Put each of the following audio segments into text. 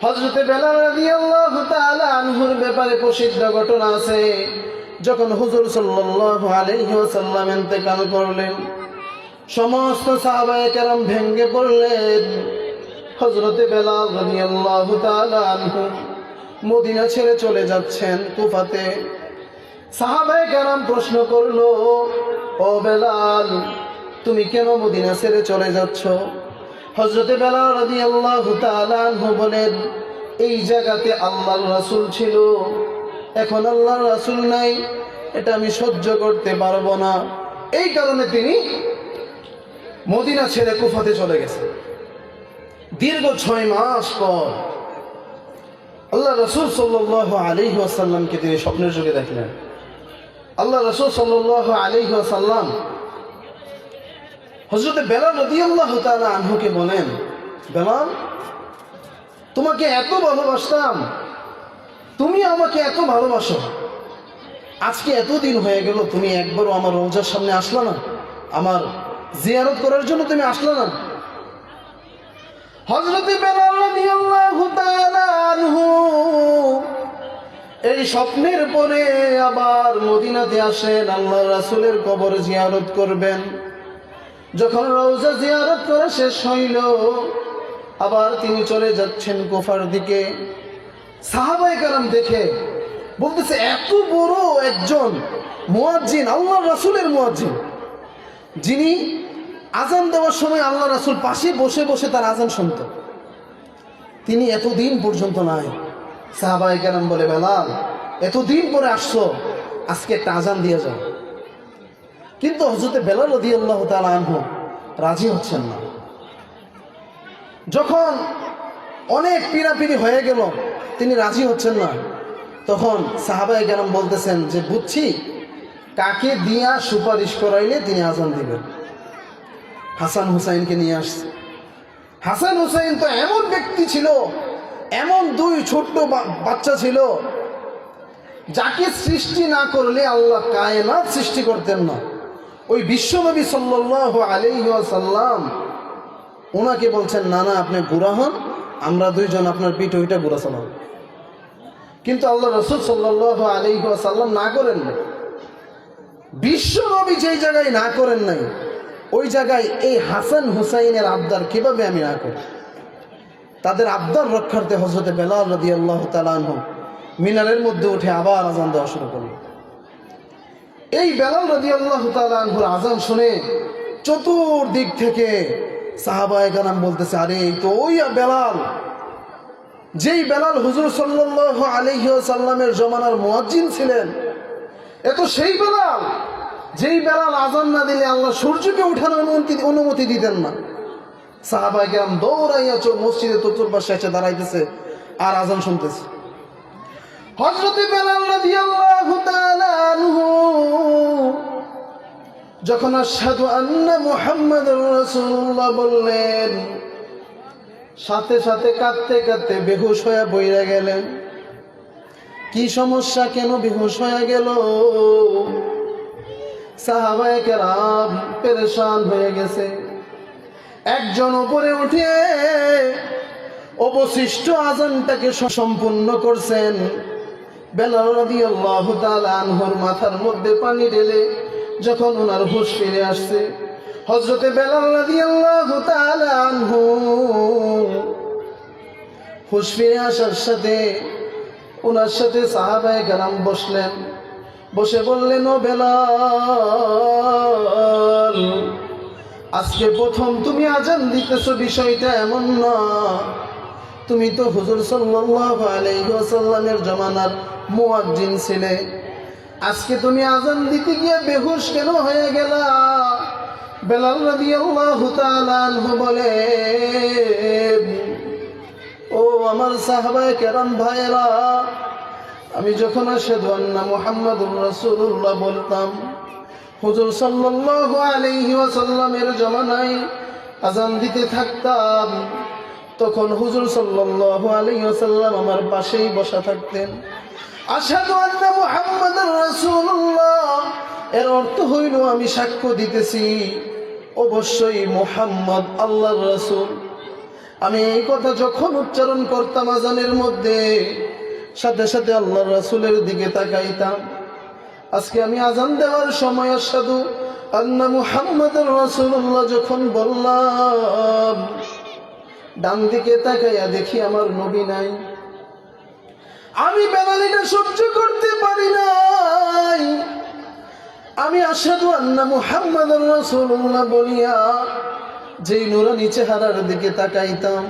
হযরত বেলাল রাদিয়াল্লাহু তাআলা আনহুর ব্যাপারে প্রসিদ্ধ ঘটনা আছে। যখন হুজুর সাল্লাল্লাহু আলাইহি ওয়াসাল্লাম ইন্তেকাল করলেন, সমস্ত সাহাবায়ে কেরাম ভেঙে পড়লেন। হযরত বেলাল রাদিয়াল্লাহু তাআলা আনহু মদিনা ছেড়ে চলে যাচ্ছেন কুফাতে। সাহাবায়ে কেরাম প্রশ্ন করলো, ও বেলাল, তুমি কেন মদিনা ছেড়ে চলে যাচ্ছ? হযরত বেলাল রাদিয়াল্লাহু তাআলা আনহু বলেন, এই জায়গাতে আল্লাহর রাসূল ছিল, এখন আল্লাহর রাসূল নাই, এটা আমি সহ্য করতে পারবো না। এই কারণে তিনি মদিনা ছেড়ে কুফাতে চলে গেছেন। দীর্ঘ 6 মাস পর আল্লাহ রাসূল সাল্লাল্লাহু আলাইহি ওয়াসাল্লামকে তিনি স্বপ্নের যুগে দেখলেন। আল্লাহ রাসূল সাল্লাল্লাহু আলাইহি ওয়াসাল্লাম হযরত বেলাল রাদিয়াল্লাহু তাআলা আনহুকে বলেন, বেলাল, তোমাকে এত ভালোবাসতাম, তুমি আমাকে এত ভালোবাসো, আজকে এতদিন হয়ে গেল তুমি একবারও আমার রওজার সামনে আসলা না, আমার জিয়ারত করার জন্য তুমি আসলা না। হযরত বেলাল রাদিয়াল্লাহু তাআলা আনহু এই স্বপ্নের পরে আবার মদিনাতে আসেন, আল্লাহর রাসূলের কবর জিয়ারত করবেন। যখন রওজা জিয়ারত করা শেষ হইল, আবার তিনি চলে যাচ্ছেন কুফার দিকে। সাহাবায়ে কেরাম দেখে বলতেছে, এত বড় একজন মুয়াজ্জিন, আল্লাহর রাসূলের মুয়াজ্জিন, যিনি আজান দেওয়ার সময় আল্লাহ রাসূল পাশে বসে বসে তার আজান শুনত, তিনি এতদিন পর্যন্ত নাই। সাহাবায়ে কেরাম বলে, বেলাল, এতদিন পরে আসছো, আজকে একটা আজান দিয়ে যাও। কিন্তু হযরত বেলাল রাদিয়াল্লাহু তাআলা আনহু রাজি হচ্ছেন না। যখন অনেক পীড়াপিড়ি হয়ে গেল, তিনি রাজি হচ্ছেন না। তখন সাহাবায়ে কেরাম বলতেছেন যে, বুঝছি কাকে দিয়া সুপারিশ করাইলে তিনি আজান দিবেন। হাসান হুসাইনকে নিয়ে আসছে। হাসান হুসাইন তো এমন ব্যক্তি ছিল, এমন দুই ছোট্ট বাচ্চা ছিল, যাকে সৃষ্টি না করলে আল্লাহ কায়নাত সৃষ্টি করতেন না। ওই বিশ্বনবী সাল্লাল্লাহু আলাইহি ওয়াসাল্লাম ওনাকে বলছেন, না না, আপনি বুড়া হন, আমরা দুইজন আপনার পিঠ ওইটা বুড়া চালাব। কিন্তু আল্লাহ রাসূল সাল্লাল্লাহু আলাইহি ওয়াসাল্লাম না করেন না। বিশ্বনবী যেই জায়গায় না করেন নাই, ওই জায়গায় এই হাসান হুসাইনের আবদার কিভাবে আমি না করি? তাদের আবদার রক্ষার্থে হযরত বেলাল রাদিয়াল্লাহু তাআলা আনহু মিনারের মধ্যে উঠে আবার আজান দেওয়া শুরু করলেন। এই বেলাল রাদিয়াল্লাহু তাআলা আনহুর আজান শুনে চতুর্দিক থেকে সাহাবায়ে কেরাম বলতেছে, আরে এই তো ওই বেলাল, যেই বেলাল হুজুর সাল্লাল্লাহু আলাইহি ওয়াসাল্লামের জমানার মুয়াজ্জিন ছিলেন। এ তো সেই বেলাল, যেই বেলাল আজান না দিলে আল্লাহ সূর্যকে ওঠানোর অনুমতি দিতেন না। সাহাবায়ে কেরাম দৌড়াইয়া মসজিদে চতুর্পাশে এসে দাঁড়াইতেছে আর আজান শুনতেছে। হযরত বেলাল রাদিয়াল্লাহু তাআলা আনহু যখন আশহাদু আন্না মুহাম্মাদুর রাসূলুল্লাহ বললেন, সাথে সাথে কাঁদতে কাঁদতে বেহুশ হয়ে পড়ে গেলেন। কি সমস্যা, কেন বেহুশ হয়ে গেল? সাহাবায়ে কেরাম পেরেশান হয়ে গেছে। একজন উপরে উঠে অবশিষ্ট আজানটাকে সম্পূর্ণ করছেন। বেলাল রাদিয়াল্লাহু তাআলা আনহুর মাথার মধ্যে পানি ঢেলে যখন ওনার হুঁশ ফিরে আসছে, হযরতে বেলাল রাদিয়াল্লাহু তাআলা আনহু হুঁশ ফিরে আসার সাথে ওনার সাথে সাহাবায়ে কেরাম বসলেন। বসে বললেন, ও বেলাল, আজকে প্রথম তুমি আজান দিতেছো, বিষয়টা এমন না। তুমি তো হুজুর সাল্লাল্লাহু আলাইহি ওয়াসাল্লামের জমানার মুয়াজ্জিন ছিলে, আজকে তুমি আজান দিতে গিয়ে বেহুশ কেন হয়ে গেলা? বেলাল রাদিয়াল্লাহু তাআলা আনহু বলে, ও আমার সাহাবায়ে কেরাম ভাইরা, আমি যখন আশহাদু আন্না মুহাম্মাদুর রাসূলুল্লাহ বলতাম, হুজুর সাল্লাল্লাহু আলাইহি ওয়াসাল্লামের জমানায় আজান দিতে থাকতাম, তখন হুজুর সাল্লাল্লাহু আলাইহি ওয়াসাল্লাম আমার পাশেই বসা থাকতেন। আশহাদু আন্না মুহাম্মাদুর রাসূলুল্লাহ এর অর্থ হইল আমি সাক্ষ্য দিতেছি অবশ্যই মুহাম্মদ আল্লাহর রাসূল। আমি এই কথা যখন উচ্চারণ করতাম আজানের মধ্যে, সাথে সাথে আল্লাহর রাসূলের দিকে তাকাইতাম। আজকে আমি আজান দেওয়ার সময় আশহাদু আন্না মুহাম্মাদুর রাসূলুল্লাহ যখন বললাম, ডান দিকে তাকাইয়া দেখি আমার নবী নাই। আমি বেলালিটা সহ্য করতে পারি নাই। আমি আশহাদু আন্না মুহাম্মাদুর রাসূলুল্লাহ বলিয়া যেই নুরানি চেহারার দিকে তাকাইতাম,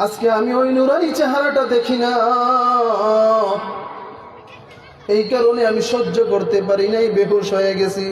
আজকে আমি ওই নুরানি চেহারাটা দেখি না। এই কারণে আমি সহ্য করতে পারি নাই, বেহুশ হয়ে গেছি।